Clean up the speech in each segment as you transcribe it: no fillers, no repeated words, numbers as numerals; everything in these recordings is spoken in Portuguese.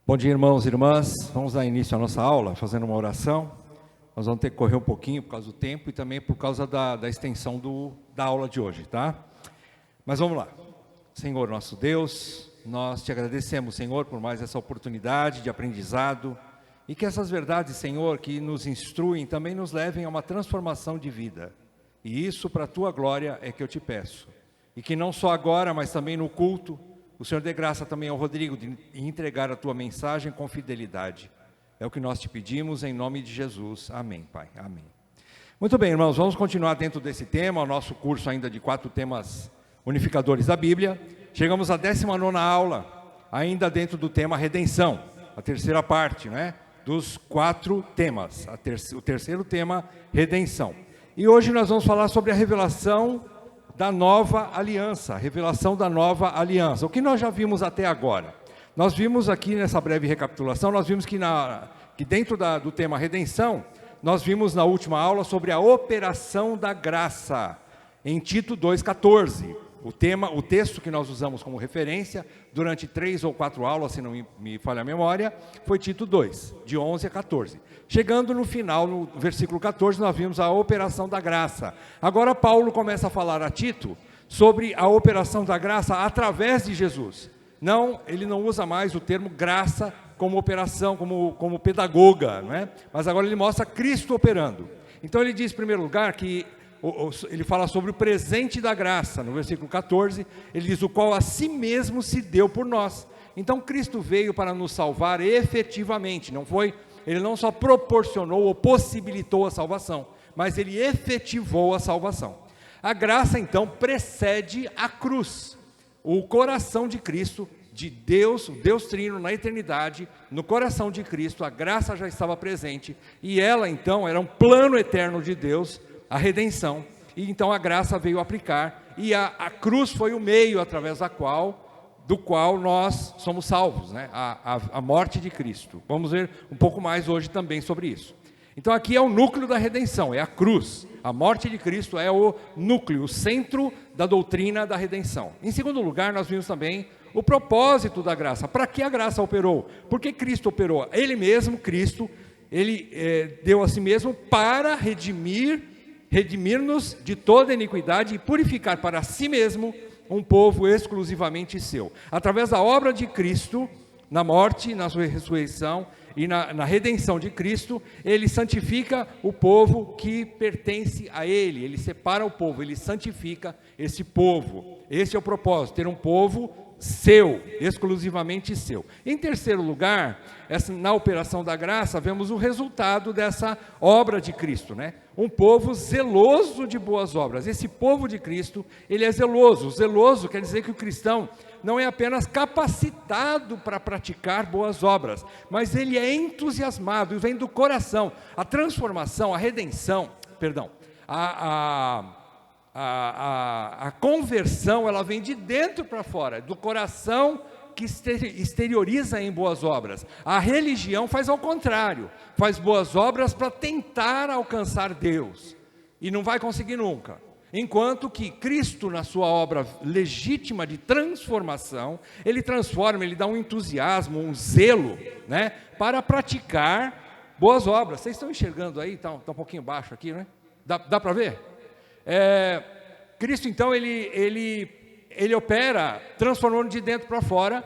Bom dia, irmãos e irmãs. Vamos dar início à nossa aula, fazendo uma oração. Nós vamos ter que correr um pouquinho por causa do tempo e também por causa da extensão da aula de hoje, tá? Mas vamos lá. Senhor nosso Deus, nós te agradecemos, Senhor, por mais essa oportunidade de aprendizado e que essas verdades, Senhor, que nos instruem, também nos levem a uma transformação de vida. E isso, para a tua glória, é que eu te peço. E que não só agora, mas também no culto, o Senhor dê graça também ao Rodrigo de entregar a tua mensagem com fidelidade. É o que nós te pedimos em nome de Jesus. Amém, Pai. Amém. Muito bem, irmãos, vamos continuar dentro desse tema, o nosso curso ainda de 4 temas unificadores da Bíblia. Chegamos à 19ª aula, ainda dentro do tema redenção, a terceira parte, né, dos 4 temas. O terceiro tema, redenção. E hoje nós vamos falar sobre a revelação da nova aliança, revelação da nova aliança. O que nós já vimos até agora? Nós vimos aqui nessa breve recapitulação, nós vimos que dentro do tema redenção, nós vimos na última aula sobre a operação da graça, em Tito 2,14. O texto que nós usamos como referência durante 3 ou 4 aulas, se não me falha a memória, foi Tito 2, de 11 a 14. Chegando no final, no versículo 14, nós vimos a operação da graça. Agora Paulo começa a falar a Tito sobre a operação da graça através de Jesus. Não, ele não usa mais o termo graça como operação, como pedagoga, não é? Mas agora ele mostra Cristo operando. Então ele diz, em primeiro lugar, que ele fala sobre o presente da graça, no versículo 14, ele diz, o qual a si mesmo se deu por nós. Então Cristo veio para nos salvar efetivamente, ele não só proporcionou ou possibilitou a salvação, mas ele efetivou a salvação. A graça então precede a cruz, o coração de Cristo, de Deus, o Deus Trino na eternidade, no coração de Cristo, a graça já estava presente, e ela então era um plano eterno de Deus, a redenção, e então a graça veio aplicar, e a cruz foi o meio através do qual nós somos salvos, né? A morte de Cristo. Vamos ver um pouco mais hoje também sobre isso. Então aqui é o núcleo da redenção, é a cruz. A morte de Cristo é o núcleo, o centro da doutrina da redenção. Em segundo lugar, nós vimos também o propósito da graça. Para que a graça operou? Por que Cristo operou? Ele Cristo, deu a si mesmo para redimir-nos de toda iniquidade e purificar para si mesmo um povo exclusivamente seu. Através da obra de Cristo, na morte, na sua ressurreição e na redenção de Cristo, ele santifica o povo que pertence a ele. Ele separa o povo, ele santifica esse povo. Esse é o propósito, ter um povo seu, exclusivamente seu. Em terceiro lugar, na operação da graça, vemos o resultado dessa obra de Cristo, né? Um povo zeloso de boas obras. Esse povo de Cristo, ele é zeloso. Zeloso quer dizer que o cristão não é apenas capacitado para praticar boas obras, mas ele é entusiasmado e vem do coração. A transformação, a redenção, a conversão, ela vem de dentro para fora, do coração que exterioriza em boas obras. A religião faz ao contrário, faz boas obras para tentar alcançar Deus, e não vai conseguir nunca. Enquanto que Cristo, na sua obra legítima de transformação, ele transforma, ele dá um entusiasmo, um zelo, né, para praticar boas obras. Vocês estão enxergando aí? Está um pouquinho baixo aqui, né? Dá para ver? Cristo então ele opera transformando de dentro para fora,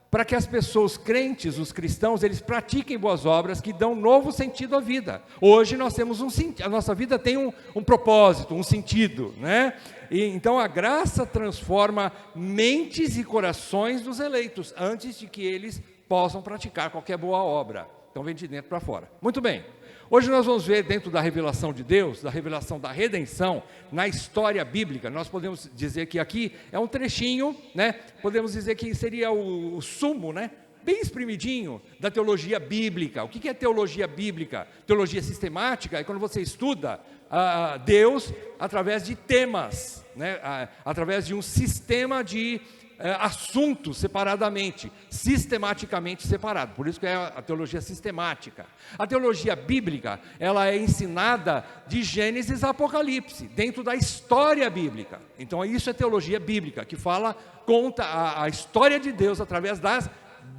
para que as pessoas crentes, os cristãos, eles pratiquem boas obras que dão novo sentido à vida. Hoje nós temos a nossa vida tem um propósito, um sentido, né? E então a graça transforma mentes e corações dos eleitos, antes de que eles possam praticar qualquer boa obra. Então vem de dentro para fora. Muito bem. Hoje nós vamos ver dentro da revelação de Deus, da revelação da redenção, na história bíblica. Nós podemos dizer que aqui é um trechinho, né? Podemos dizer que seria o sumo, né? Bem espremidinho da teologia bíblica. O que é teologia bíblica? Teologia sistemática é quando você estuda Deus através de temas, né? Através de um sistema de assuntos separadamente, sistematicamente separado. Por isso que é a teologia sistemática. A teologia bíblica, ela é ensinada de Gênesis a Apocalipse, dentro da história bíblica. Então isso é teologia bíblica, que conta a história de Deus através das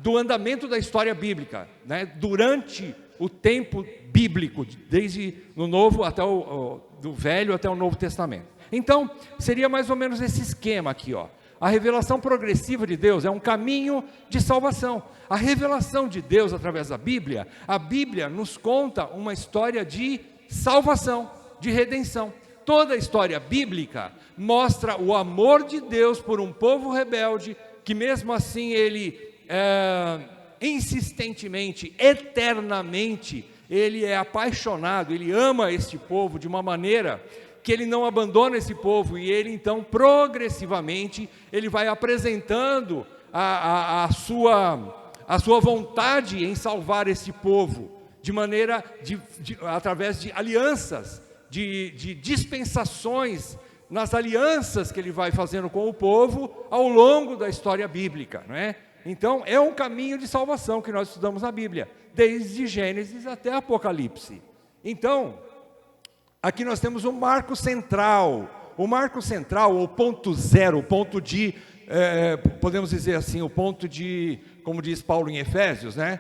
do andamento da história bíblica, né? Durante o tempo bíblico, desde no Novo até do Velho até o Novo Testamento. Então, seria mais ou menos esse esquema aqui, ó. A revelação progressiva de Deus é um caminho de salvação. A revelação de Deus através da Bíblia, a Bíblia nos conta uma história de salvação, de redenção. Toda a história bíblica mostra o amor de Deus por um povo rebelde, que mesmo assim ele insistentemente, eternamente, ele é apaixonado, ele ama este povo de uma maneira que ele não abandona esse povo, e ele então progressivamente, ele vai apresentando a sua vontade em salvar esse povo, de maneira, através de alianças, de dispensações, nas alianças que ele vai fazendo com o povo, ao longo da história bíblica, não é? Então, é um caminho de salvação que nós estudamos na Bíblia, desde Gênesis até Apocalipse. Então, aqui nós temos um marco central, o ponto zero, o ponto de, podemos dizer assim, o ponto de, como diz Paulo em Efésios, né?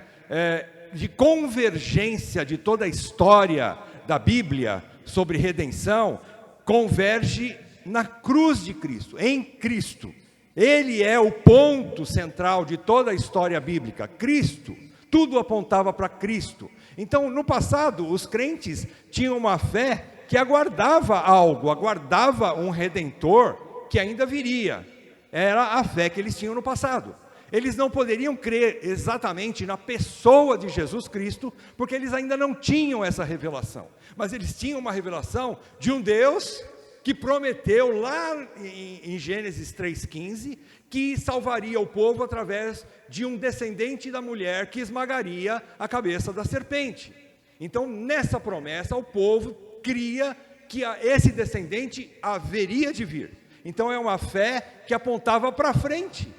De convergência de toda a história da Bíblia sobre redenção, converge na cruz de Cristo, em Cristo. Ele é o ponto central de toda a história bíblica, Cristo. Tudo apontava para Cristo. Então, no passado, os crentes tinham uma fé que aguardava algo, aguardava um Redentor que ainda viria. Era a fé que eles tinham no passado. Eles não poderiam crer exatamente na pessoa de Jesus Cristo, porque eles ainda não tinham essa revelação. Mas eles tinham uma revelação de um Deus que prometeu lá em Gênesis 3,15, que salvaria o povo através de um descendente da mulher que esmagaria a cabeça da serpente. Então, nessa promessa, o povo cria que esse descendente haveria de vir. Então, é uma fé que apontava para frente,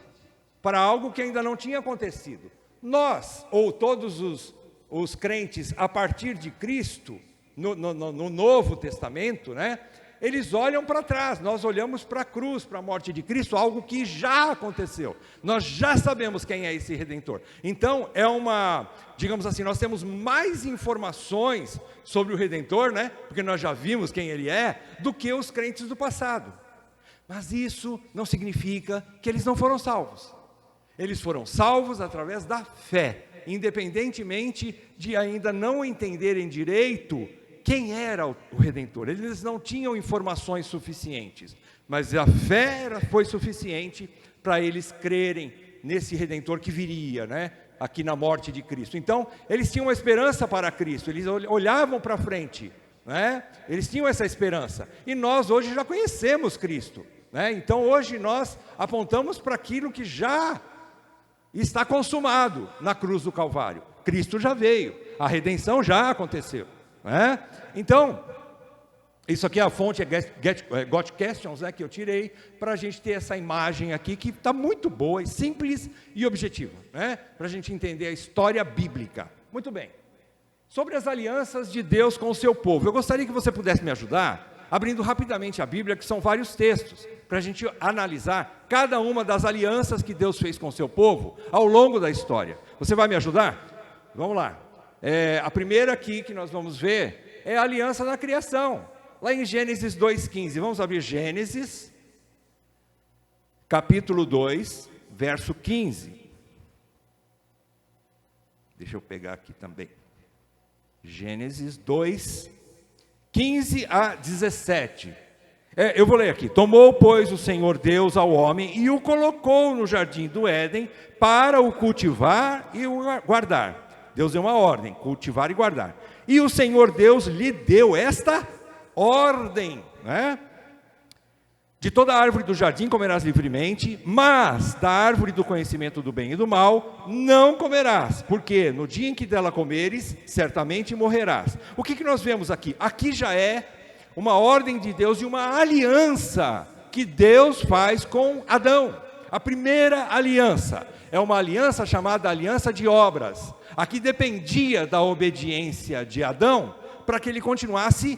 para algo que ainda não tinha acontecido. Nós, ou todos os crentes a partir de Cristo, no Novo Testamento, né? Eles olham para trás, nós olhamos para a cruz, para a morte de Cristo, algo que já aconteceu. Nós já sabemos quem é esse Redentor. Então, digamos assim, nós temos mais informações sobre o Redentor, né? Porque nós já vimos quem ele é, do que os crentes do passado. Mas isso não significa que eles não foram salvos. Eles foram salvos através da fé, independentemente de ainda não entenderem direito quem era o Redentor. Eles não tinham informações suficientes, mas a fé foi suficiente para eles crerem nesse Redentor que viria, né? Aqui na morte de Cristo. Então, eles tinham uma esperança para Cristo, eles olhavam para frente, né? Eles tinham essa esperança, e nós hoje já conhecemos Cristo, né? Então hoje nós apontamos para aquilo que já está consumado na cruz do Calvário. Cristo já veio, a redenção já aconteceu. Então, isso aqui é a fonte, Got Questions, né, que eu tirei, para a gente ter essa imagem aqui, que está muito boa, simples e objetiva, né, para a gente entender a história bíblica. Muito bem. Sobre as alianças de Deus com o seu povo, eu gostaria que você pudesse me ajudar, abrindo rapidamente a Bíblia, que são vários textos, para a gente analisar cada uma das alianças que Deus fez com o seu povo, ao longo da história. Você vai me ajudar? Vamos lá. A primeira aqui que nós vamos ver é a aliança da criação, lá em Gênesis 2,15. Vamos abrir Gênesis, capítulo 2, verso 15. Deixa eu pegar aqui também. Gênesis 2, 15 a 17. Eu vou ler aqui. Tomou, pois, o Senhor Deus ao homem e o colocou no jardim do Éden para o cultivar e o guardar. Deus deu uma ordem, cultivar e guardar. E o Senhor Deus lhe deu esta ordem, né? De toda árvore do jardim comerás livremente, mas da árvore do conhecimento do bem e do mal não comerás, porque no dia em que dela comeres, certamente morrerás. O que nós vemos aqui? Aqui já é uma ordem de Deus e uma aliança que Deus faz com Adão. A primeira aliança é uma aliança chamada aliança de obras. Aqui dependia da obediência de Adão para que ele continuasse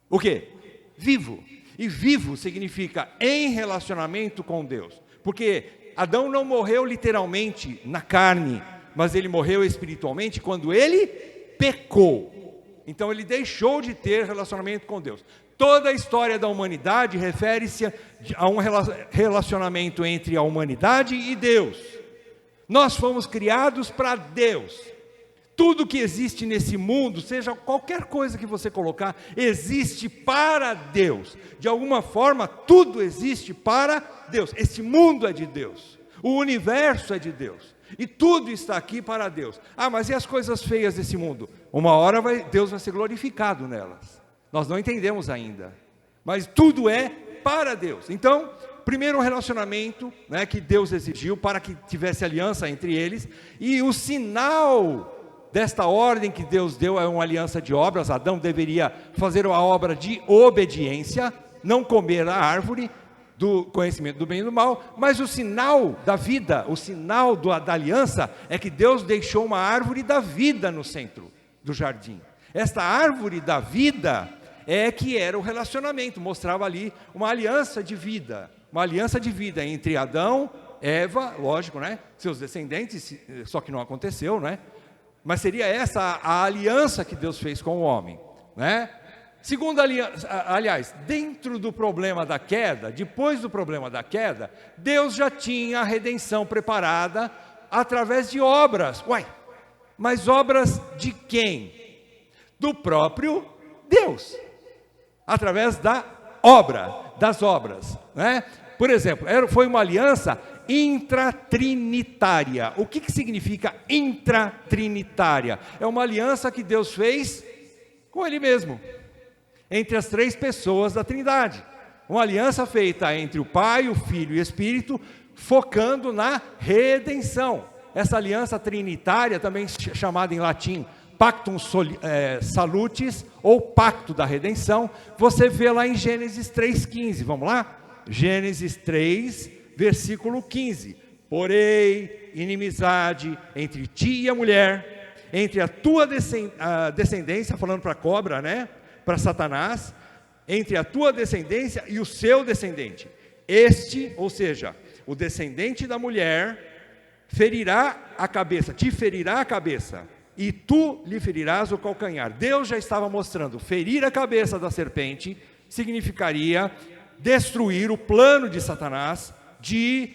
o quê? Vivo. E vivo significa em relacionamento com Deus. Porque Adão não morreu literalmente na carne, mas ele morreu espiritualmente quando ele pecou. Então ele deixou de ter relacionamento com Deus. Toda a história da humanidade refere-se a um relacionamento entre a humanidade e Deus. Nós fomos criados para Deus. Tudo que existe nesse mundo, seja qualquer coisa que você colocar, existe para Deus. De alguma forma, tudo existe para Deus. Este mundo é de Deus. O universo é de Deus. E tudo está aqui para Deus. Ah, mas e as coisas feias desse mundo? Uma hora Deus vai ser glorificado nelas. Nós não entendemos ainda. Mas tudo é para Deus. Então, primeiro um relacionamento, né, que Deus exigiu para que tivesse aliança entre eles. E o sinal desta ordem que Deus deu é uma aliança de obras. Adão deveria fazer a obra de obediência, não comer a árvore do conhecimento do bem e do mal, mas o sinal da vida, o sinal da aliança é que Deus deixou uma árvore da vida no centro do jardim. Esta árvore da vida é que era o relacionamento, mostrava ali uma aliança de vida entre Adão, Eva, lógico, né? Seus descendentes, só que não aconteceu, né? Mas seria essa a aliança que Deus fez com o homem, né? Segunda aliança, aliás, dentro do problema da queda, depois do problema da queda, Deus já tinha a redenção preparada através de obras. Mas obras de quem? Do próprio Deus. Através das obras, né? Por exemplo, foi uma aliança intratrinitária. O que significa intratrinitária? É uma aliança que Deus fez com Ele mesmo, entre as três pessoas da Trindade. Uma aliança feita entre o Pai, o Filho e o Espírito, focando na redenção. Essa aliança trinitária, também chamada em latim Pactum Salutis, ou Pacto da Redenção, você vê lá em Gênesis 3,15, vamos lá? Gênesis 3, versículo 15. Porém, inimizade entre ti e a mulher, entre a tua descendência, falando para a cobra, né? Para Satanás, entre a tua descendência e o seu descendente. Este, ou seja, o descendente da mulher, ferirá a cabeça, te ferirá a cabeça, e tu lhe ferirás o calcanhar. Deus já estava mostrando, ferir a cabeça da serpente significaria destruir o plano de Satanás de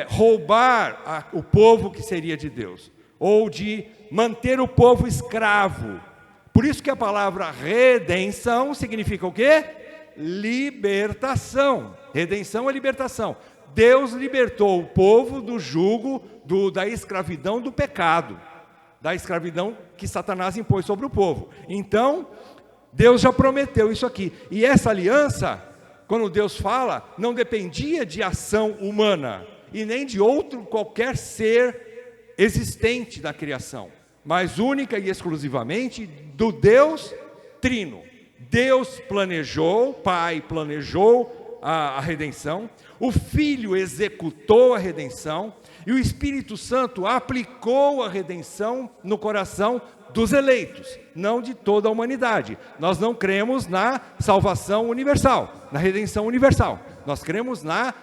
roubar o povo que seria de Deus, ou de manter o povo escravo. Por isso que a palavra redenção significa o quê? Libertação. Redenção é libertação. Deus libertou o povo do jugo, da escravidão do pecado, da escravidão que Satanás impôs sobre o povo. Então, Deus já prometeu isso aqui. E essa aliança, quando Deus fala, não dependia de ação humana, e nem de outro qualquer ser existente da criação, mas única e exclusivamente do Deus Trino. Deus planejou, Pai planejou a redenção, o Filho executou a redenção, e o Espírito Santo aplicou a redenção no coração dos eleitos, não de toda a humanidade. Nós não cremos na salvação universal, na redenção universal. Nós cremos na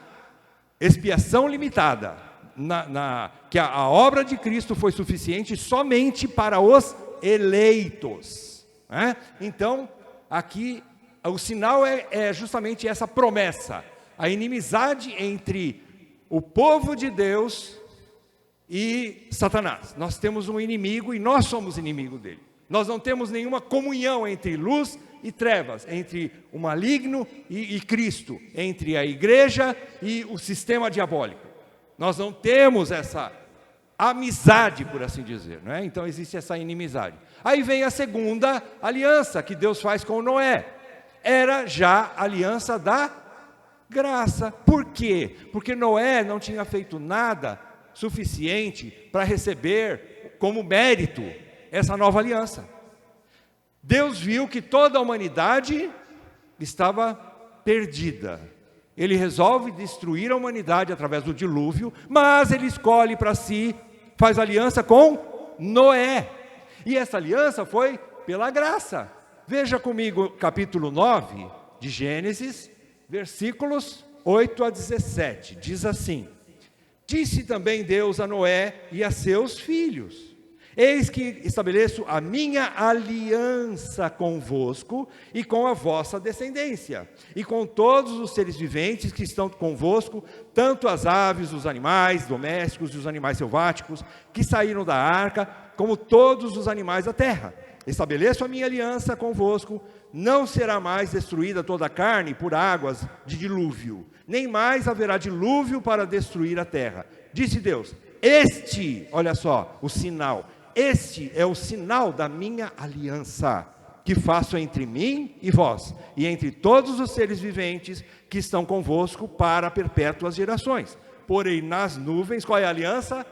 expiação limitada, que a obra de Cristo foi suficiente somente para os eleitos, né? Então, aqui, o sinal é justamente essa promessa, a inimizade entre o povo de Deus e Satanás. Nós temos um inimigo e nós somos inimigo dele. Nós não temos nenhuma comunhão entre luz e trevas, entre o maligno e Cristo, entre a igreja e o sistema diabólico. Nós não temos essa amizade, por assim dizer, não é? Então existe essa inimizade. Aí vem a segunda aliança que Deus faz com Noé. Era já a aliança da graça. Por quê? Porque Noé não tinha feito nada suficiente para receber como mérito essa nova aliança. Deus viu que toda a humanidade estava perdida. Ele resolve destruir a humanidade através do dilúvio, mas ele escolhe para si, faz aliança com Noé. E essa aliança foi pela graça. Veja comigo capítulo 9 de Gênesis, versículos 8 a 17. Diz assim: Disse também Deus a Noé e a seus filhos: eis que estabeleço a minha aliança convosco e com a vossa descendência, e com todos os seres viventes que estão convosco, tanto as aves, os animais domésticos e os animais selváticos, que saíram da arca, como todos os animais da terra. Estabeleço a minha aliança convosco, não será mais destruída toda a carne por águas de dilúvio, nem mais haverá dilúvio para destruir a terra. Disse Deus: este, olha só, o sinal, este é o sinal da minha aliança, que faço entre mim e vós, e entre todos os seres viventes que estão convosco para perpétuas gerações. Porém, nas nuvens, qual é a aliança?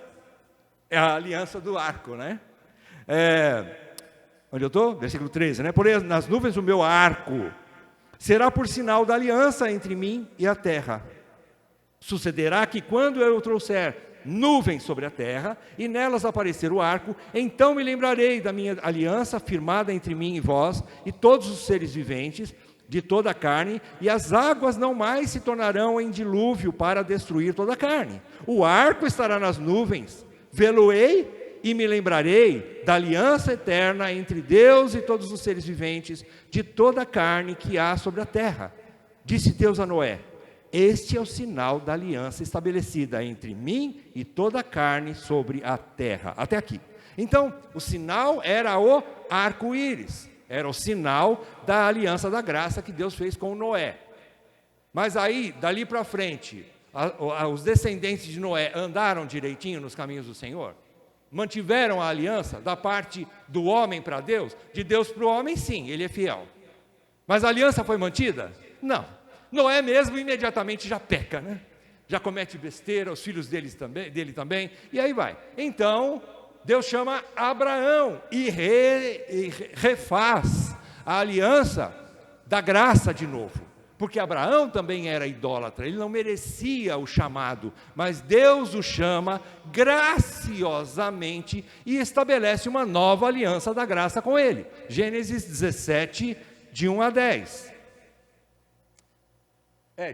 É a aliança do arco, né? Onde eu estou? Versículo 13, né? Porém, nas nuvens o meu arco será por sinal da aliança entre mim e a terra. Sucederá que quando eu trouxer nuvens sobre a terra, e nelas aparecer o arco, então me lembrarei da minha aliança firmada entre mim e vós, e todos os seres viventes, de toda a carne, e as águas não mais se tornarão em dilúvio para destruir toda a carne. O arco estará nas nuvens, vê-lo-ei, e me lembrarei da aliança eterna entre Deus e todos os seres viventes, de toda a carne que há sobre a terra. Disse Deus a Noé: este é o sinal da aliança estabelecida entre mim e toda a carne sobre a terra. Até aqui. Então, o sinal era o arco-íris. Era o sinal da aliança da graça que Deus fez com Noé. Mas aí, dali para frente, os descendentes de Noé andaram direitinho nos caminhos do Senhor? Mantiveram a aliança da parte do homem para Deus? De Deus para o homem, sim, ele é fiel. Mas a aliança foi mantida? Não. Noé mesmo imediatamente já peca, né? Já comete besteira, os filhos dele também, e aí vai. Então, Deus chama Abraão e refaz a aliança da graça de novo. Porque Abraão também era idólatra, ele não merecia o chamado, mas Deus o chama graciosamente e estabelece uma nova aliança da graça com ele. Gênesis 17, de 1 a 10.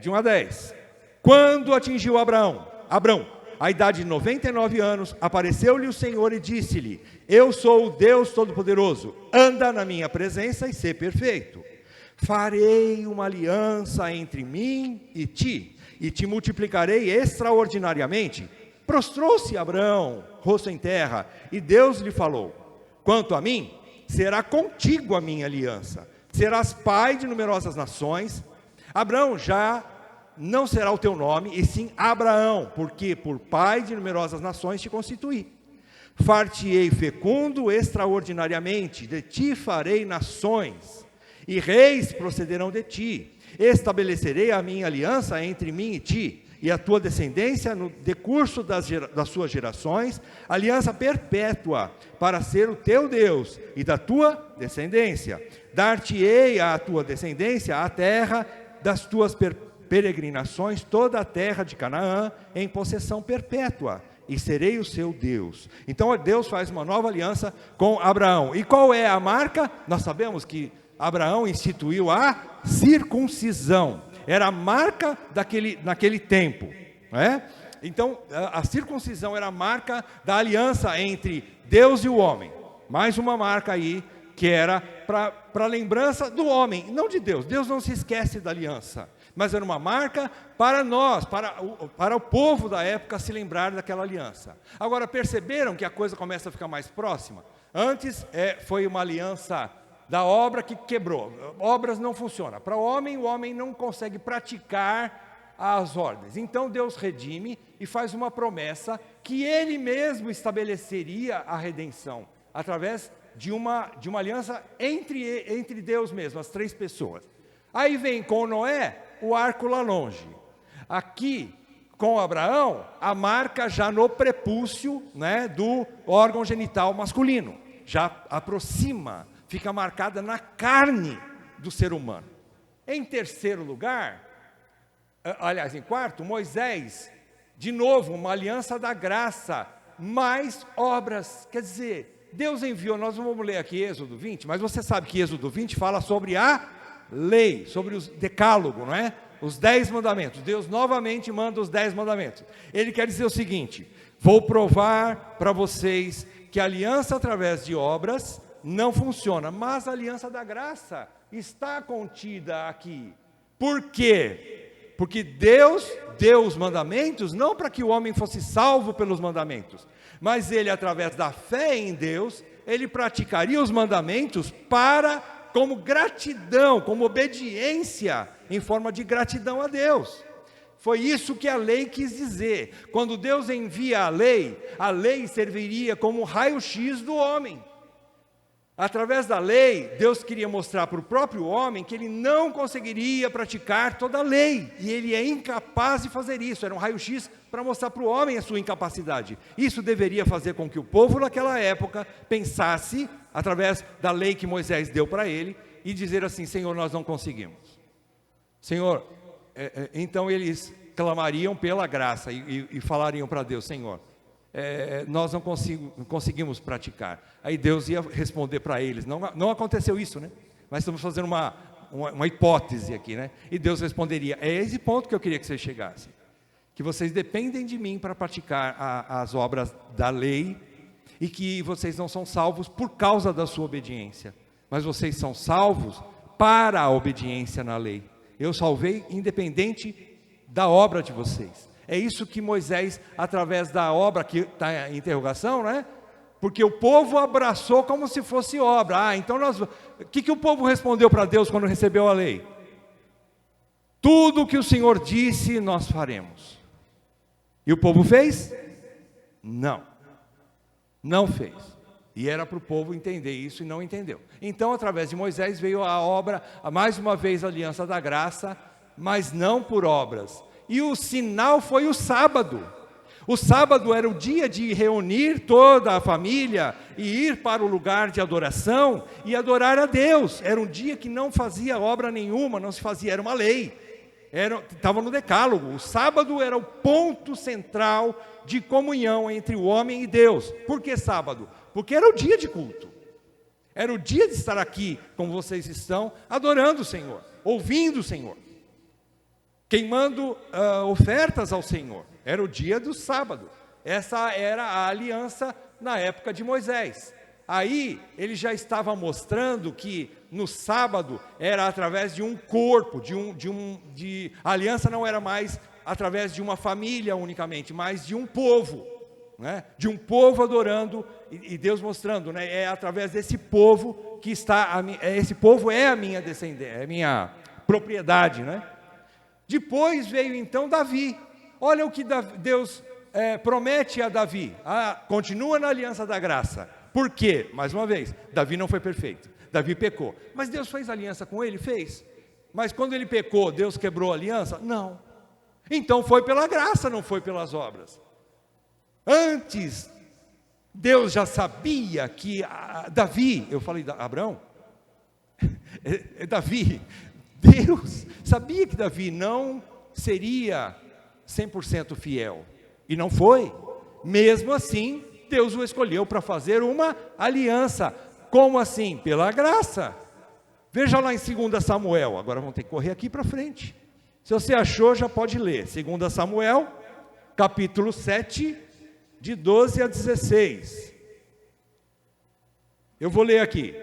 De 1 a 10. Quando atingiu Abrão, a idade de 99 anos, apareceu-lhe o Senhor e disse-lhe: eu sou o Deus Todo-Poderoso, anda na minha presença e sê perfeito. Farei uma aliança entre mim e te multiplicarei extraordinariamente. Prostrou-se Abrão, rosto em terra, e Deus lhe falou: quanto a mim, será contigo a minha aliança, serás pai de numerosas nações. Abrão já não será o teu nome, e sim Abraão, porque por pai de numerosas nações te constituí. Far-te-ei fecundo extraordinariamente, de ti farei nações, e reis procederão de ti. Estabelecerei a minha aliança entre mim e ti, e a tua descendência no decurso das suas gerações, aliança perpétua, para ser o teu Deus e da tua descendência. Dar-te-ei à tua descendência a terra das tuas peregrinações, toda a terra de Canaã, em possessão perpétua, e serei o seu Deus. Então Deus faz uma nova aliança com Abraão. E qual é a marca? Nós sabemos que Abraão instituiu a circuncisão. Era a marca naquele tempo, né? Então, a circuncisão era a marca da aliança entre Deus e o homem. Mais uma marca aí, que era para lembrança do homem, não de Deus. Deus não se esquece da aliança, mas era uma marca para nós, para o povo da época se lembrar daquela aliança. Agora, perceberam que a coisa começa a ficar mais próxima? Antes foi uma aliança da obra que quebrou. Obras não funcionam. Para o homem não consegue praticar as ordens. Então Deus redime e faz uma promessa que Ele mesmo estabeleceria a redenção, através de uma aliança entre Deus mesmo, as três pessoas. Aí vem com Noé o arco lá longe. Aqui, com Abraão, a marca já no prepúcio, né, do órgão genital masculino. Já aproxima, fica marcada na carne do ser humano. Em terceiro lugar, aliás, em quarto, Moisés, de novo, uma aliança da graça, mais obras. Quer dizer, Deus enviou, nós não vamos ler aqui Êxodo 20, mas você sabe que Êxodo 20 fala sobre a lei, sobre o decálogo, não é? Os 10 mandamentos. Deus novamente manda os 10 mandamentos. Ele quer dizer o seguinte: vou provar para vocês que a aliança através de obras não funciona, mas a aliança da graça está contida aqui. Por quê? Porque Deus deu os mandamentos não para que o homem fosse salvo pelos mandamentos, mas ele, através da fé em Deus, ele praticaria os mandamentos como gratidão, como obediência, em forma de gratidão a Deus. Foi isso que a lei quis dizer. Quando Deus envia a lei serviria como raio-x do homem. Através da lei, Deus queria mostrar para o próprio homem que ele não conseguiria praticar toda a lei, e ele é incapaz de fazer isso. Era um raio-x para mostrar para o homem a sua incapacidade. Isso deveria fazer com que o povo naquela época pensasse, através da lei que Moisés deu para ele, e dizer assim: Senhor, nós não conseguimos. Senhor, então eles clamariam pela graça e falariam para Deus: Senhor, nós não conseguimos praticar. Aí Deus ia responder para eles. Não aconteceu isso, né? Mas estamos fazendo uma hipótese aqui, né? E Deus responderia: é esse ponto que eu queria que vocês chegassem, que vocês dependem de mim para praticar as obras da lei, e que vocês não são salvos por causa da sua obediência, mas vocês são salvos para a obediência na lei. Eu salvei independente da obra de vocês. É isso que Moisés, através da obra, que está em interrogação, né? Porque o povo abraçou como se fosse obra. Então o que o povo respondeu para Deus quando recebeu a lei? Tudo o que o Senhor disse, nós faremos. E o povo fez? Não. Não fez. E era para o povo entender isso, e não entendeu. Então, através de Moisés, veio a obra, mais uma vez a aliança da graça, mas não por obras. E o sinal foi o sábado. O sábado era o dia de reunir toda a família e ir para o lugar de adoração e adorar a Deus. Era um dia que não fazia obra nenhuma, não se fazia, era uma lei. Estava no decálogo. O sábado era o ponto central de comunhão entre o homem e Deus. Por que sábado? Porque era o dia de culto. Era o dia de estar aqui, como vocês estão, adorando o Senhor, ouvindo o Senhor, queimando ofertas ao Senhor. Era o dia do sábado. Essa era a aliança na época de Moisés. Aí ele já estava mostrando que no sábado era através de um corpo, a aliança não era mais através de uma família unicamente, mas de um povo, né? De um povo adorando, e Deus mostrando, né? É através desse povo que está, esse povo é a minha descendência, é a minha propriedade, né? Depois veio então Davi. Olha o que Deus promete a Davi. Continua na aliança da graça. Por quê? Mais uma vez, Davi não foi perfeito. Davi pecou. Mas Deus fez aliança com ele? Fez. Mas quando ele pecou, Deus quebrou a aliança? Não. Então foi pela graça, não foi pelas obras. Antes, Deus já sabia que Davi, eu falei Abraão? Davi, Deus sabia que Davi não seria 100% fiel, e não foi. Mesmo assim, Deus o escolheu para fazer uma aliança. Como assim? Pela graça. Veja lá em 2 Samuel, agora vamos ter que correr aqui para frente. Se você achou, já pode ler. 2 Samuel, capítulo 7, de 12 a 16. Eu vou ler aqui.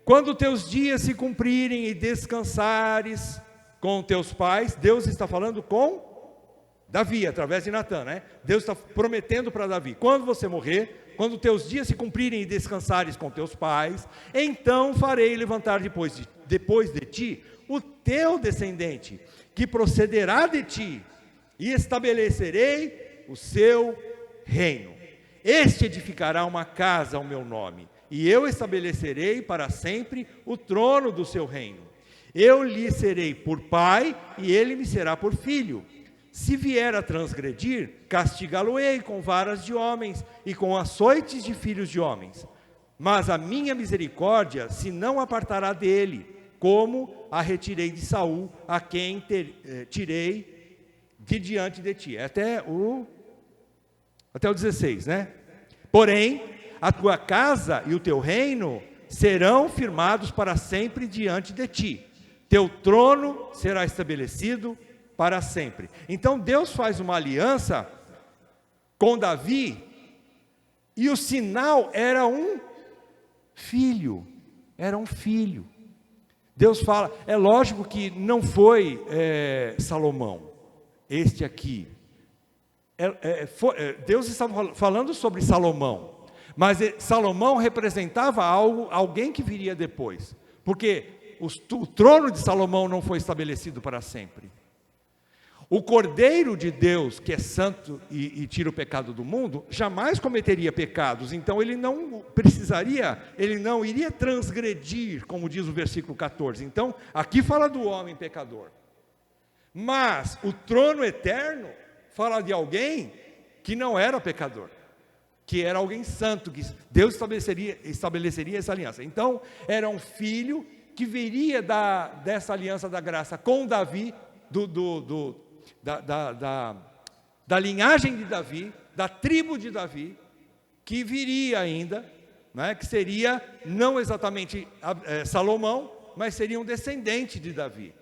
Quando teus dias se cumprirem e descansares com teus pais, Deus está falando com Davi, através de Natã, né? Deus está prometendo para Davi: quando você morrer, quando teus dias se cumprirem e descansares com teus pais, então farei levantar depois de ti o teu descendente, que procederá de ti, e estabelecerei o seu reino. Este edificará uma casa ao meu nome, e eu estabelecerei para sempre o trono do seu reino. Eu lhe serei por pai, e ele me será por filho. Se vier a transgredir, castigá-lo-ei com varas de homens e com açoites de filhos de homens. Mas a minha misericórdia se não apartará dele, como a retirei de Saul, a quem tirei de diante de ti. Até o 16, né? Porém, a tua casa e o teu reino serão firmados para sempre diante de ti. Teu trono será estabelecido para sempre. Então Deus faz uma aliança com Davi, e o sinal era um filho. Era um filho. Deus fala, é lógico que não foi Salomão, este aqui. Deus estava falando sobre Salomão, mas Salomão representava alguém que viria depois, porque o trono de Salomão não foi estabelecido para sempre. O Cordeiro de Deus, que é santo e tira o pecado do mundo, jamais cometeria pecados, então ele não iria transgredir, como diz o versículo 14. Então, aqui fala do homem pecador. Mas o trono eterno fala de alguém que não era pecador, que era alguém santo, que Deus estabeleceria essa aliança. Então, era um filho que viria dessa aliança da graça com Davi, da linhagem de Davi, da tribo de Davi, que viria ainda, né, que seria não exatamente Salomão, mas seria um descendente de Davi.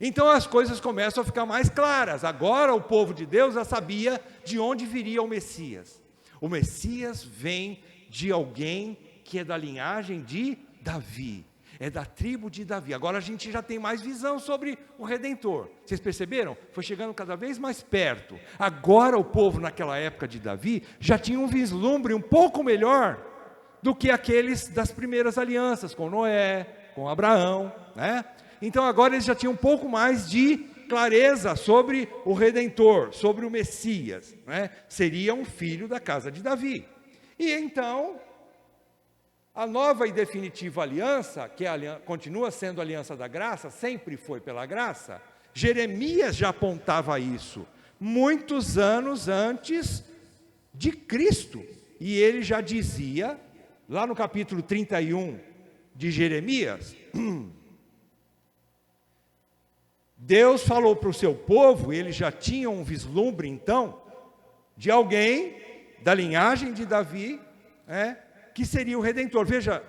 Então as coisas começam a ficar mais claras. Agora o povo de Deus já sabia de onde viria o Messias. O Messias vem de alguém que é da linhagem de Davi, é da tribo de Davi. Agora a gente já tem mais visão sobre o Redentor. Vocês perceberam? Foi chegando cada vez mais perto. Agora o povo naquela época de Davi já tinha um vislumbre um pouco melhor do que aqueles das primeiras alianças, com Noé, com Abraão, né? Então agora eles já tinham um pouco mais de clareza sobre o Redentor, sobre o Messias, né? Seria um filho da casa de Davi. E então, a nova e definitiva aliança, que continua sendo a aliança da graça, sempre foi pela graça. Jeremias já apontava isso, muitos anos antes de Cristo. E ele já dizia, lá no capítulo 31 de Jeremias, Deus falou para o seu povo, eles já tinham um vislumbre então, de alguém da linhagem de Davi, que seria o Redentor. Veja,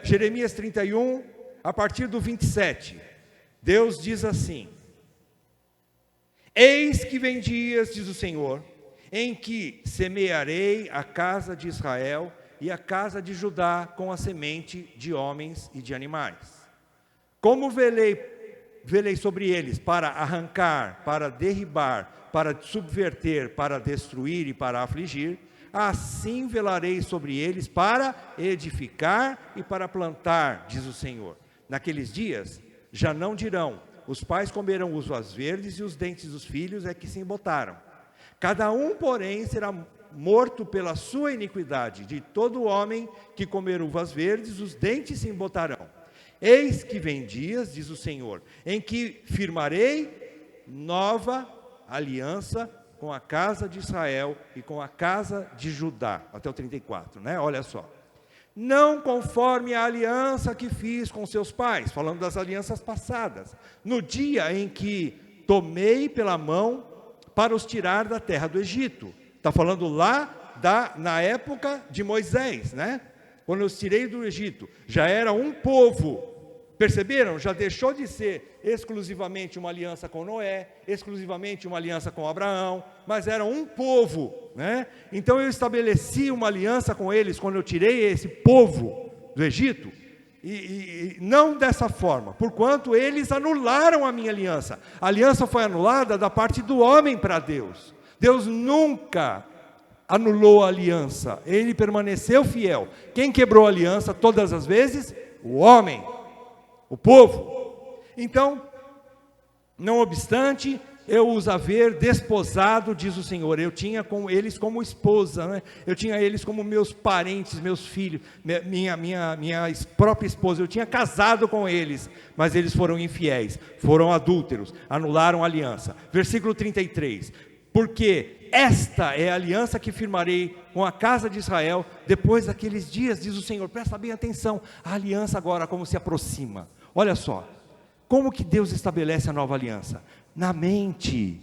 Jeremias 31, a partir do 27, Deus diz assim: eis que vem dias, diz o Senhor, em que semearei a casa de Israel e a casa de Judá com a semente de homens e de animais. Como velei sobre eles para arrancar, para derribar, para subverter, para destruir e para afligir, assim velarei sobre eles para edificar e para plantar, diz o Senhor. Naqueles dias já não dirão, os pais comerão uvas verdes e os dentes dos filhos é que se embotaram. Cada um, porém, será morto pela sua iniquidade. De todo homem que comer uvas verdes, os dentes se embotarão. Eis que vem dias, diz o Senhor, em que firmarei nova aliança com a casa de Israel e com a casa de Judá. Até o 34, né? Olha só. Não conforme a aliança que fiz com seus pais, falando das alianças passadas, no dia em que tomei pela mão para os tirar da terra do Egito. Está falando lá na época de Moisés, né? Quando eu os tirei do Egito, já era um povo. Perceberam? Já deixou de ser exclusivamente uma aliança com Noé, exclusivamente uma aliança com Abraão, mas era um povo, né? Então eu estabeleci uma aliança com eles quando eu tirei esse povo do Egito, e não dessa forma, porquanto eles anularam a minha aliança. A aliança foi anulada da parte do homem para Deus. Deus nunca anulou a aliança, ele permaneceu fiel. Quem quebrou a aliança todas as vezes? O homem, o povo. Então, não obstante eu os haver desposado, diz o Senhor, eu tinha com eles como esposa, né? Eu tinha eles como meus parentes, meus filhos, minha própria esposa, eu tinha casado com eles, mas eles foram infiéis, foram adúlteros, anularam a aliança. Versículo 33, porque esta é a aliança que firmarei com a casa de Israel depois daqueles dias, diz o Senhor. Presta bem atenção, a aliança agora como se aproxima. Olha só, como que Deus estabelece a nova aliança? Na mente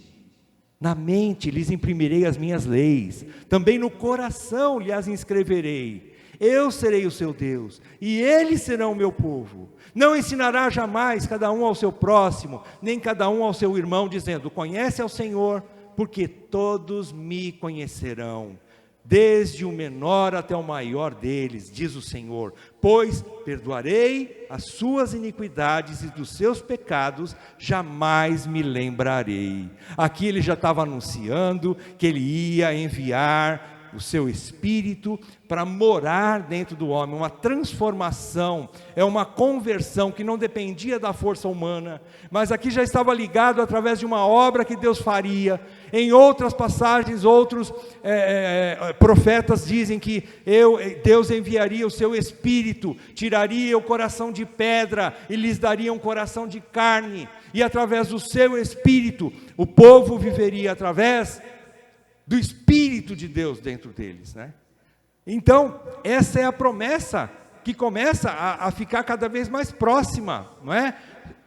lhes imprimirei as minhas leis, também no coração lhes inscreverei. eu serei o seu Deus, e eles serão o meu povo. Não ensinará jamais cada um ao seu próximo, nem cada um ao seu irmão, dizendo, conhece ao Senhor, porque todos me conhecerão, desde o menor até o maior deles, diz o Senhor, pois perdoarei as suas iniquidades e dos seus pecados jamais me lembrarei. Aqui ele já estava anunciando que ele ia enviar o seu Espírito para morar dentro do homem, uma transformação, é uma conversão que não dependia da força humana, mas aqui já estava ligado através de uma obra que Deus faria. Em outras passagens, outros profetas dizem que Deus enviaria o seu Espírito, tiraria o coração de pedra e lhes daria um coração de carne, e através do seu Espírito, o povo viveria através do Espírito de Deus dentro deles, né? Então, essa é a promessa que começa a ficar cada vez mais próxima, não é?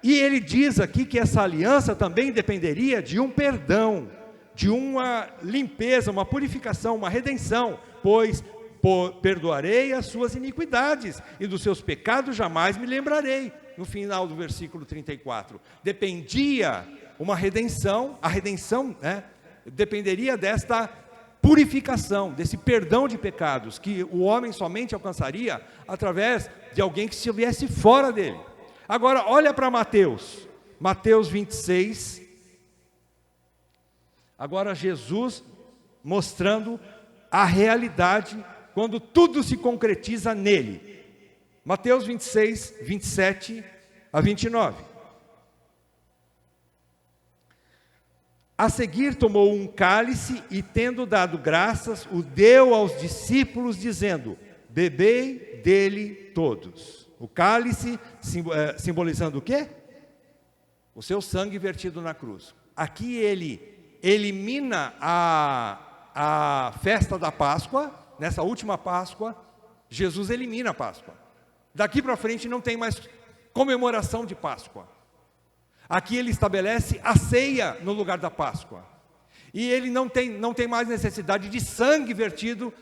E ele diz aqui que essa aliança também dependeria de um perdão, de uma limpeza, uma purificação, uma redenção, pois perdoarei as suas iniquidades, e dos seus pecados jamais me lembrarei, no final do versículo 34, dependia uma redenção, a redenção, né? Dependeria desta purificação, desse perdão de pecados, que o homem somente alcançaria através de alguém que estivesse fora dele. Agora, olha para Mateus 26, agora Jesus mostrando a realidade, quando tudo se concretiza nele. Mateus 26, 27 a 29. A seguir tomou um cálice e, tendo dado graças, o deu aos discípulos, dizendo, bebei dele todos. O cálice simbolizando o quê? O seu sangue vertido na cruz. Aqui ele elimina a festa da Páscoa. Nessa última Páscoa, Jesus elimina a Páscoa. Daqui para frente não tem mais comemoração de Páscoa. Aqui ele estabelece a ceia no lugar da Páscoa. E ele não tem mais necessidade de sangue vertido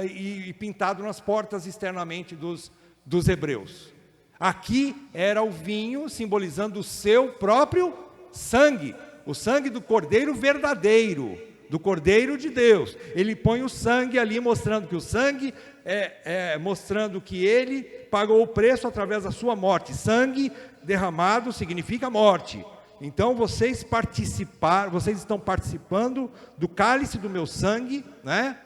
e pintado nas portas externamente dos hebreus. Aqui era o vinho simbolizando o seu próprio sangue, o sangue do Cordeiro verdadeiro, do Cordeiro de Deus. Ele põe o sangue ali, mostrando que o sangue mostrando que ele pagou o preço através da sua morte. Sangue derramado significa morte. Então vocês estão participando do cálice do meu sangue, né?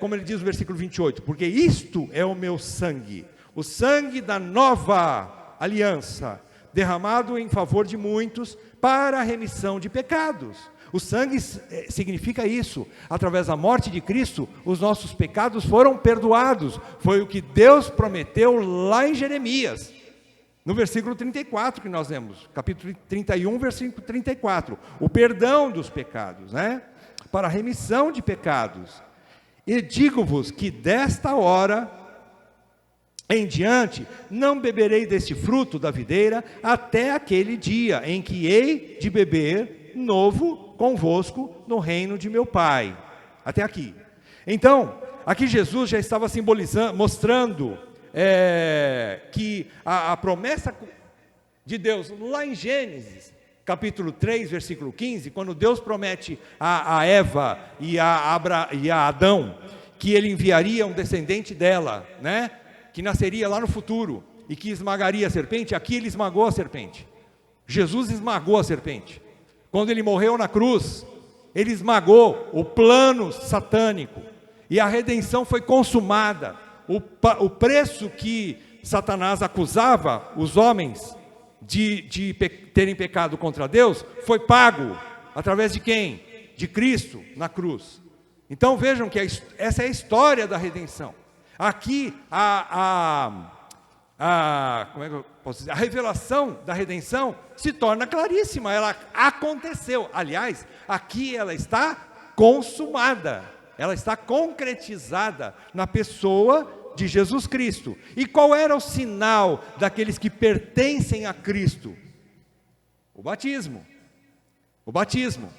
Como ele diz no versículo 28, porque isto é o meu sangue, o sangue da nova aliança, derramado em favor de muitos para a remissão de pecados. O sangue significa isso, através da morte de Cristo, os nossos pecados foram perdoados, foi o que Deus prometeu lá em Jeremias, no versículo 34 que nós lemos, capítulo 31, versículo 34, o perdão dos pecados, né? Para a remissão de pecados. E digo-vos que desta hora em diante, não beberei deste fruto da videira, até aquele dia em que hei de beber novo convosco no reino de meu Pai. Até aqui. Então, aqui Jesus já estava simbolizando, mostrando que a promessa de Deus, lá em Gênesis, capítulo 3, versículo 15, quando Deus promete a Eva e a Adão, que ele enviaria um descendente dela, né, que nasceria lá no futuro, e que esmagaria a serpente, aqui ele esmagou a serpente. Jesus esmagou a serpente. Quando ele morreu na cruz, ele esmagou o plano satânico, e a redenção foi consumada. O preço que Satanás acusava os homens de terem pecado contra Deus, foi pago, através de quem? De Cristo, na cruz. Então vejam que essa é a história da redenção. Aqui, como é que eu posso dizer? A revelação da redenção se torna claríssima, ela aconteceu. Aliás, aqui ela está consumada, ela está concretizada na pessoa de Jesus Cristo. E qual era o sinal daqueles que pertencem a Cristo? O batismo. O batismo.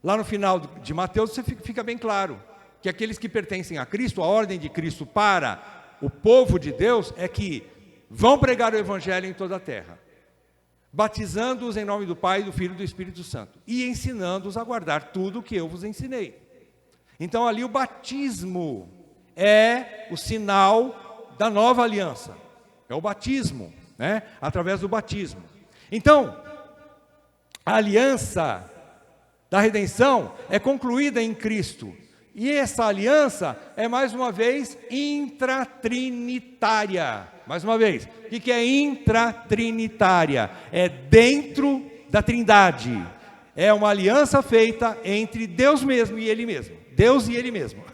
Lá no final de Mateus fica bem claro que aqueles que pertencem a Cristo, a ordem de Cristo para o povo de Deus é que vão pregar o evangelho em toda a terra, batizando-os em nome do Pai, do Filho e do Espírito Santo, e ensinando-os a guardar tudo o que eu vos ensinei. Então ali o batismo é o sinal da nova aliança, é o batismo, né? Através do batismo. Então, a aliança da redenção é concluída em Cristo, e essa aliança é, mais uma vez, intratrinitária. Mais uma vez, o que é intratrinitária? É dentro da Trindade. É uma aliança feita entre Deus mesmo e Ele mesmo. Deus e Ele mesmo.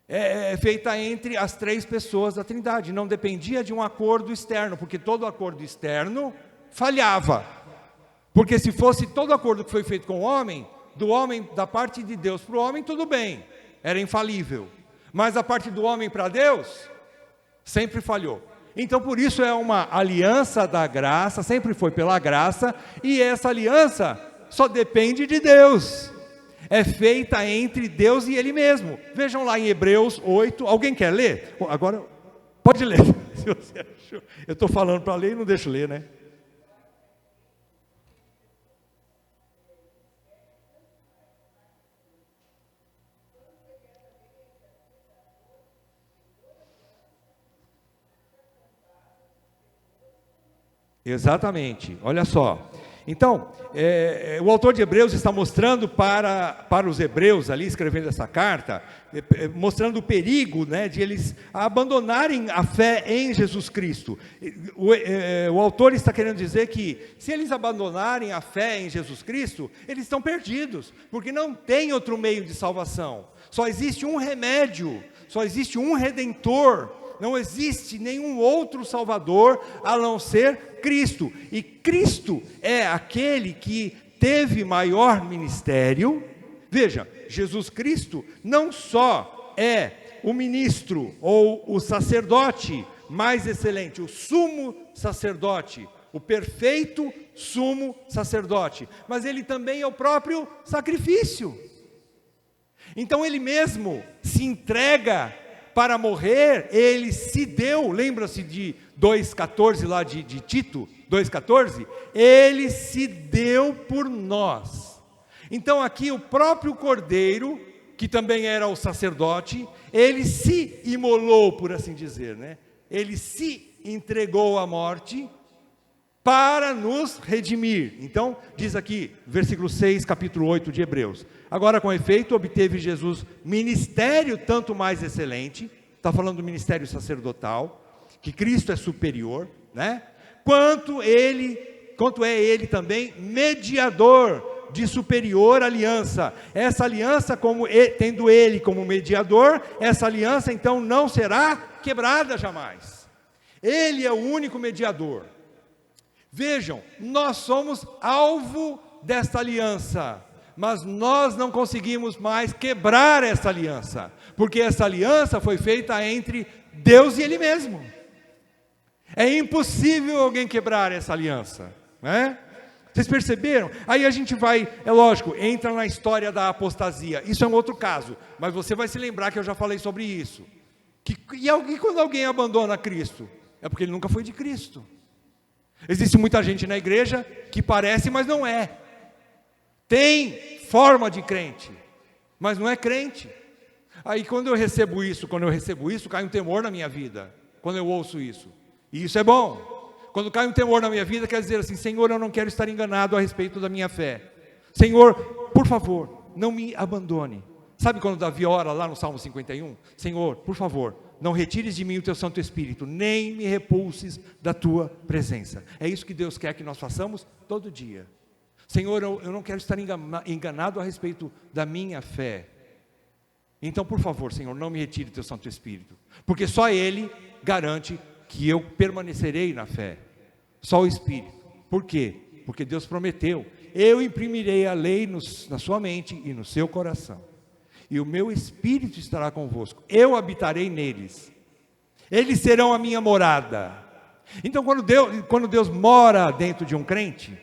É feita entre as três pessoas da Trindade. Não dependia de um acordo externo, porque todo acordo externo falhava. Porque se fosse todo acordo que foi feito com o homem, do homem, da parte de Deus para o homem, tudo bem, era infalível. Mas a parte do homem para Deus, sempre falhou. Então por isso é uma aliança da graça, sempre foi pela graça, e essa aliança só depende de Deus. É feita entre Deus e Ele mesmo. Vejam lá em Hebreus 8, alguém quer ler? Agora, pode ler, se você achou. Eu estou falando para ler e não deixo ler, né? Exatamente, olha só. Então, o autor de Hebreus está mostrando para os hebreus, ali escrevendo essa carta, mostrando o perigo, né, de eles abandonarem a fé em Jesus Cristo. O autor está querendo dizer que, se eles abandonarem a fé em Jesus Cristo, eles estão perdidos, porque não tem outro meio de salvação. Só existe um remédio, só existe um redentor. Não existe nenhum outro Salvador a não ser Cristo. E Cristo é aquele que teve maior ministério. Veja, Jesus Cristo não só é o ministro ou o sacerdote mais excelente, o sumo sacerdote, o perfeito sumo sacerdote, mas ele também é o próprio sacrifício. Então ele mesmo se entrega para morrer, ele se deu, lembra-se de 2,14 lá de Tito, 2,14? Ele se deu por nós. Então aqui o próprio Cordeiro, que também era o sacerdote, ele se imolou, por assim dizer, né? Ele se entregou à morte para nos redimir. Então, diz aqui, versículo 6, capítulo 8 de Hebreus. Agora, com efeito, obteve Jesus ministério tanto mais excelente, está falando do ministério sacerdotal, que Cristo é superior, né? Quanto é ele também mediador de superior aliança. Essa aliança, tendo ele como mediador, essa aliança então não será quebrada jamais. Ele é o único mediador. Vejam, nós somos alvo desta aliança, mas nós não conseguimos mais quebrar essa aliança, porque essa aliança foi feita entre Deus e Ele mesmo. É impossível alguém quebrar essa aliança, né? Vocês perceberam? Aí a gente vai, é lógico, entra na história da apostasia. Isso é um outro caso, mas você vai se lembrar que eu já falei sobre isso. E quando alguém abandona Cristo? É porque ele nunca foi de Cristo. Existe muita gente na igreja que parece, mas não é. Tem forma de crente, mas não é crente. Aí quando eu recebo isso, cai um temor na minha vida, quando eu ouço isso. E isso é bom. Quando cai um temor na minha vida, quer dizer assim: Senhor, eu não quero estar enganado a respeito da minha fé. Senhor, por favor, não me abandone. Sabe quando Davi ora lá no Salmo 51? Senhor, por favor, não retires de mim o teu Santo Espírito, nem me repulses da tua presença. É isso que Deus quer que nós façamos todo dia. Senhor, eu não quero estar enganado a respeito da minha fé. Então, por favor, Senhor, não me retire o teu Santo Espírito, porque só Ele garante que eu permanecerei na fé. Só o Espírito. Por quê? Porque Deus prometeu: eu imprimirei a lei na sua mente e no seu coração, e o meu Espírito estará convosco, eu habitarei neles, eles serão a minha morada. Então quando Deus mora dentro de um crente,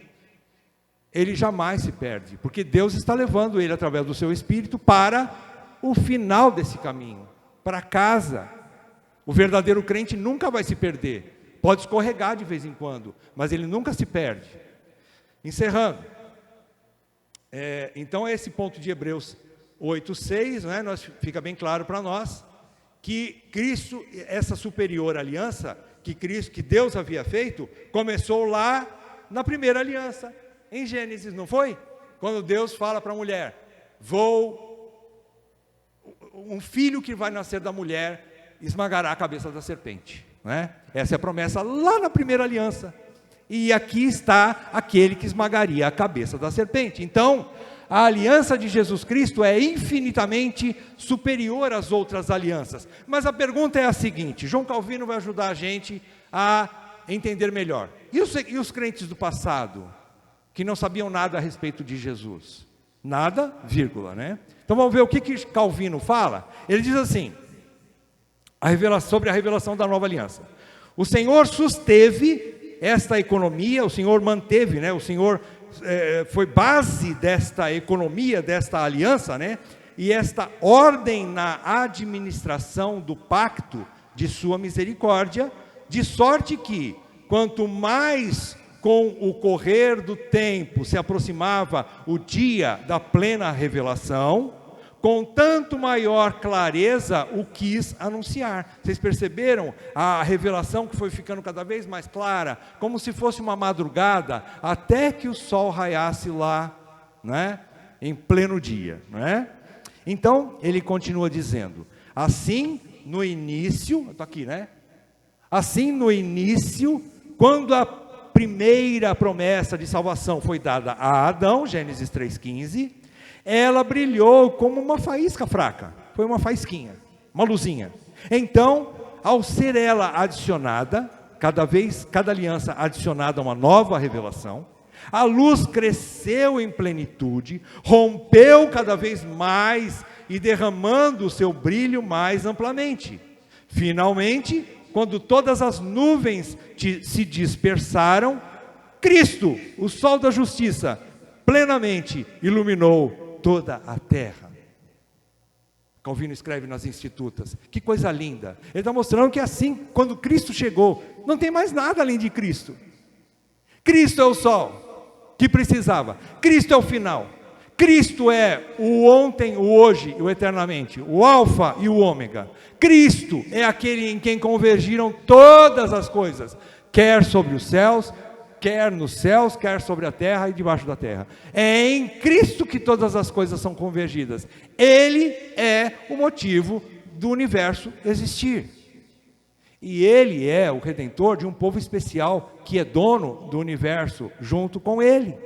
ele jamais se perde, porque Deus está levando ele através do seu Espírito para o final desse caminho, para casa. O verdadeiro crente nunca vai se perder. Pode escorregar de vez em quando, mas ele nunca se perde. Encerrando. Então, esse ponto de Hebreus 8:6, né, fica bem claro para nós que Cristo, essa superior aliança que Deus havia feito, começou lá na primeira aliança, em Gênesis, não foi? Quando Deus fala para a mulher, um filho que vai nascer da mulher esmagará a cabeça da serpente, né? Essa é a promessa lá na primeira aliança. E aqui está aquele que esmagaria a cabeça da serpente. Então, a aliança de Jesus Cristo é infinitamente superior às outras alianças. Mas a pergunta é a seguinte, João Calvino vai ajudar a gente a entender melhor. E os crentes do passado, que não sabiam nada a respeito de Jesus? Nada, vírgula, né? Então vamos ver o que Calvino fala. Ele diz assim, sobre a revelação da nova aliança. O Senhor susteve esta economia, o Senhor manteve, né? O Senhor foi base desta economia, desta aliança, né? E esta ordem na administração do pacto de sua misericórdia, de sorte que, quanto mais com o correr do tempo se aproximava o dia da plena revelação, com tanto maior clareza o quis anunciar. Vocês perceberam a revelação que foi ficando cada vez mais clara, como se fosse uma madrugada, até que o sol raiasse lá, né, em pleno dia, né? Então, ele continua dizendo, assim no início, está aqui, né? Assim no início, quando a primeira promessa de salvação foi dada a Adão, Gênesis 3,15, ela brilhou como uma faísca fraca, foi uma faísquinha, uma luzinha. Então, ao ser ela adicionada, cada aliança adicionada a uma nova revelação, a luz cresceu em plenitude, rompeu cada vez mais e derramando o seu brilho mais amplamente. Finalmente, quando todas as nuvens se dispersaram, Cristo, o sol da justiça, plenamente iluminou toda a terra. Calvino escreve nas Institutas, que coisa linda. Ele está mostrando que assim, quando Cristo chegou, não tem mais nada além de Cristo. Cristo é o sol que precisava, Cristo é o final, Cristo é o ontem, o hoje e o eternamente, o alfa e o ômega. Cristo é aquele em quem convergiram todas as coisas, quer sobre os céus, quer nos céus, quer sobre a terra e debaixo da terra. É em Cristo que todas as coisas são convergidas. Ele é o motivo do universo existir. E Ele é o Redentor de um povo especial, que é dono do universo junto com Ele.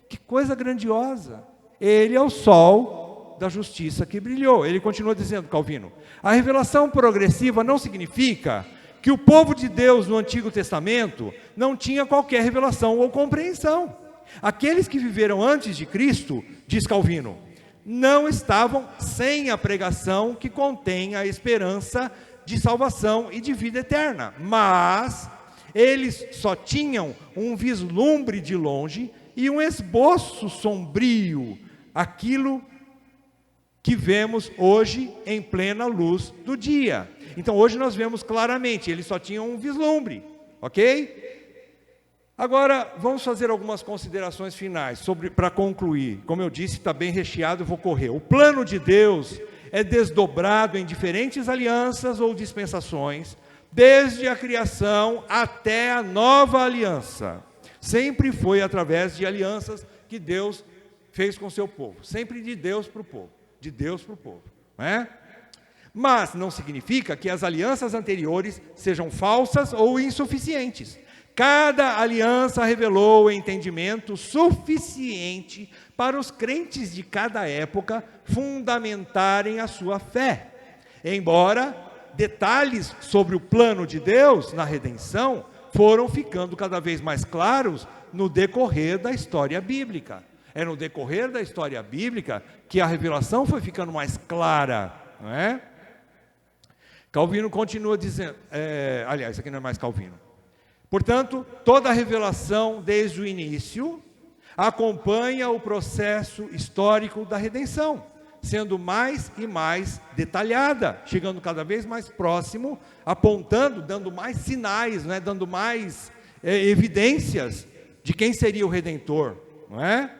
Que coisa grandiosa! Ele é o sol da justiça que brilhou. Ele continua dizendo, Calvino, a revelação progressiva não significa que o povo de Deus no Antigo Testamento não tinha qualquer revelação ou compreensão. Aqueles que viveram antes de Cristo, diz Calvino, não estavam sem a pregação que contém a esperança de salvação e de vida eterna, mas eles só tinham um vislumbre de longe e um esboço sombrio, aquilo que vemos hoje em plena luz do dia. Então hoje nós vemos claramente, eles só tinham um vislumbre, ok? Agora vamos fazer algumas considerações finais, para concluir. Como eu disse, está bem recheado, eu vou correr. O plano de Deus é desdobrado em diferentes alianças ou dispensações, desde a criação até a nova aliança. Sempre foi através de alianças que Deus fez com o seu povo, sempre de Deus para o povo, de Deus para o povo, não é? Mas não significa que as alianças anteriores sejam falsas ou insuficientes. Cada aliança revelou o entendimento suficiente para os crentes de cada época fundamentarem a sua fé. Embora detalhes sobre o plano de Deus na redenção foram ficando cada vez mais claros no decorrer da história bíblica. É no decorrer da história bíblica que a revelação foi ficando mais clara, não é? Calvino continua dizendo, aliás, isso aqui não é mais Calvino. Portanto, toda a revelação desde o início acompanha o processo histórico da redenção. sendo mais e mais detalhada, chegando cada vez mais próximo, apontando, dando mais sinais, né? Dando mais evidências de quem seria o Redentor, não é?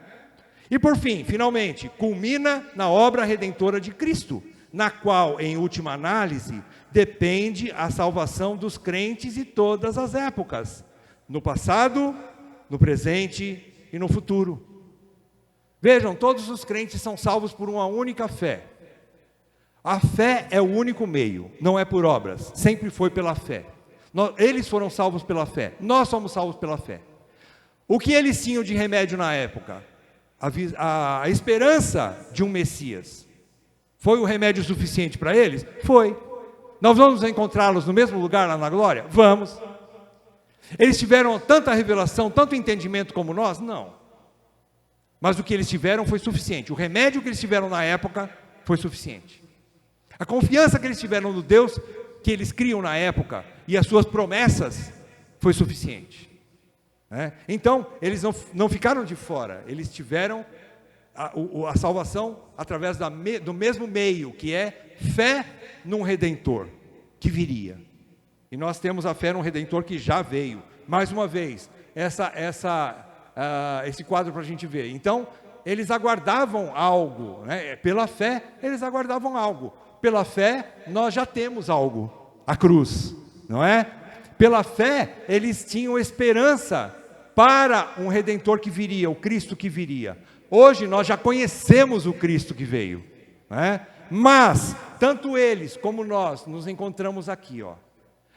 E por fim, finalmente, culmina na obra redentora de Cristo, na qual, em última análise, depende a salvação dos crentes de todas as épocas, no passado, no presente e no futuro. Vejam, todos os crentes são salvos por uma única fé. A fé é o único meio, não é por obras, sempre foi pela fé. Eles foram salvos pela fé, nós somos salvos pela fé. O que eles tinham de remédio na época? A esperança de um Messias. Foi o remédio suficiente para eles? Foi. Nós vamos encontrá-los no mesmo lugar lá na glória? Vamos. Eles tiveram tanta revelação, tanto entendimento como nós? Não. Mas o que eles tiveram foi suficiente. O remédio que eles tiveram na época foi suficiente. A confiança que eles tiveram no Deus que eles criam na época e as suas promessas foi suficiente. Então, eles não ficaram de fora. Eles tiveram a salvação através do mesmo meio, que é fé num Redentor que viria. E nós temos a fé num Redentor que já veio. Mais uma vez, esse quadro para a gente ver. Então, eles aguardavam algo, né? Pela fé, eles aguardavam algo. Pela fé, nós já temos algo, a cruz, não é? Pela fé, eles tinham esperança para um Redentor que viria, o Cristo que viria. Hoje nós já conhecemos o Cristo que veio, né? Mas tanto eles como nós nos encontramos aqui, ó.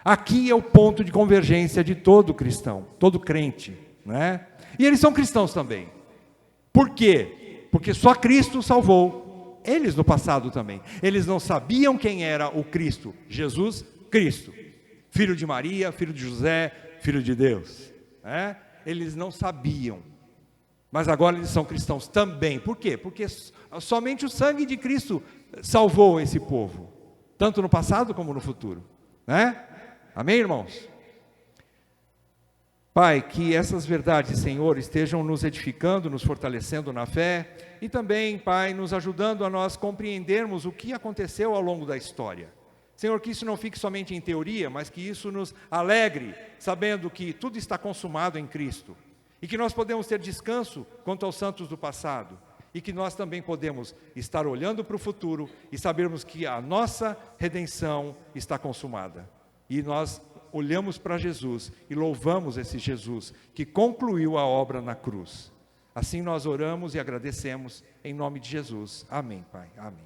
Aqui é o ponto de convergência de todo cristão, todo crente, né? E eles são cristãos também. Por quê? Porque só Cristo salvou. Eles no passado também. Eles não sabiam quem era o Cristo. Jesus Cristo, filho de Maria, filho de José, filho de Deus, né? Eles não sabiam. Mas agora eles são cristãos também. Por quê? Porque somente o sangue de Cristo salvou esse povo, tanto no passado como no futuro, né? Amém, irmãos? Pai, que essas verdades, Senhor, estejam nos edificando, nos fortalecendo na fé e também, Pai, nos ajudando a nós compreendermos o que aconteceu ao longo da história. Senhor, que isso não fique somente em teoria, mas que isso nos alegre, sabendo que tudo está consumado em Cristo. E que nós podemos ter descanso quanto aos santos do passado. E que nós também podemos estar olhando para o futuro e sabermos que a nossa redenção está consumada. E nós olhamos para Jesus e louvamos esse Jesus que concluiu a obra na cruz. Assim nós oramos e agradecemos em nome de Jesus. Amém, Pai. Amém.